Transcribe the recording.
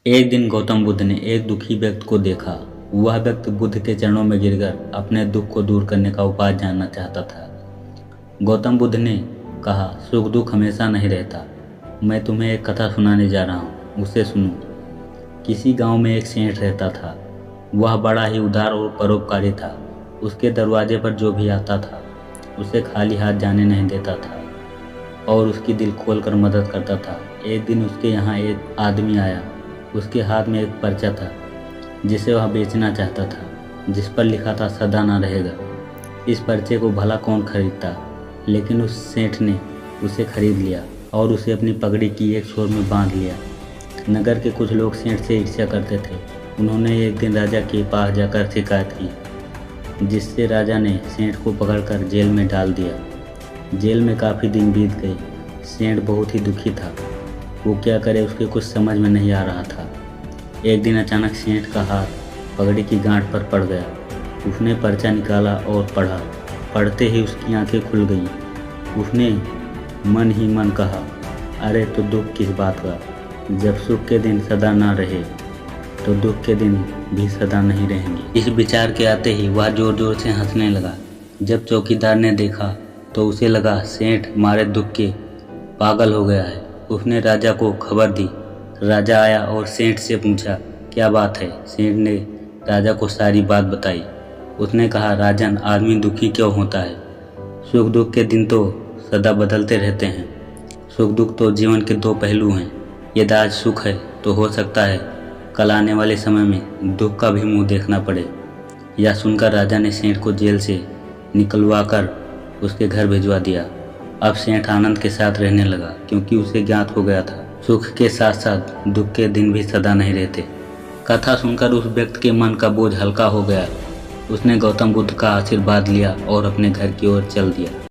एक दिन गौतम बुद्ध ने एक दुखी व्यक्ति को देखा। वह व्यक्ति बुद्ध के चरणों में गिरकर अपने दुख को दूर करने का उपाय जानना चाहता था। गौतम बुद्ध ने कहा, सुख दुख हमेशा नहीं रहता। मैं तुम्हें एक कथा सुनाने जा रहा हूँ, उसे सुनो। किसी गांव में एक सेठ रहता था। वह बड़ा ही उदार और परोपकारी था। उसके दरवाजे पर जो भी आता था उसे खाली हाथ जाने नहीं देता था और उसकी दिल खोलकर मदद करता था। एक दिन उसके यहाँ एक आदमी आया। उसके हाथ में एक पर्चा था जिसे वह बेचना चाहता था, जिस पर लिखा था सदा ना रहेगा। इस पर्चे को भला कौन खरीदता, लेकिन उस सेठ ने उसे खरीद लिया और उसे अपनी पगड़ी की एक छोर में बांध लिया। नगर के कुछ लोग सेठ से ईर्ष्या करते थे। उन्होंने एक दिन राजा के पास जाकर शिकायत की, जिससे राजा ने सेठ को पकड़कर जेल में डाल दिया। जेल में काफ़ी दिन बीत गए। सेठ बहुत ही दुखी था। वो क्या करे, उसके कुछ समझ में नहीं आ रहा था। एक दिन अचानक सेठ का हाथ पगड़ी की गांठ पर पड़ गया। उसने पर्चा निकाला और पढ़ा। पढ़ते ही उसकी आंखें खुल गईं। उसने मन ही मन कहा, अरे तो दुख किस बात का। जब सुख के दिन सदा ना रहे तो दुख के दिन भी सदा नहीं रहेंगे। इस विचार के आते ही वह जोर जोर से हंसने लगा। जब चौकीदार ने देखा तो उसे लगा सेठ मारे दुख के पागल हो गया है। उसने राजा को खबर दी। राजा आया और सेठ से पूछा, क्या बात है। सेठ ने राजा को सारी बात बताई। उसने कहा, राजन, आदमी दुखी क्यों होता है। सुख दुख के दिन तो सदा बदलते रहते हैं। सुख दुख तो जीवन के दो पहलू हैं। यदि आज सुख है तो हो सकता है कल आने वाले समय में दुख का भी मुंह देखना पड़े। यह सुनकर राजा ने सेठ को जेल से निकलवा कर उसके घर भिजवा दिया। अब सेठ आनंद के साथ रहने लगा, क्योंकि उसे ज्ञात हो गया था सुख के साथ साथ दुख के दिन भी सदा नहीं रहते। कथा सुनकर उस व्यक्ति के मन का बोझ हल्का हो गया। उसने गौतम बुद्ध का आशीर्वाद लिया और अपने घर की ओर चल दिया।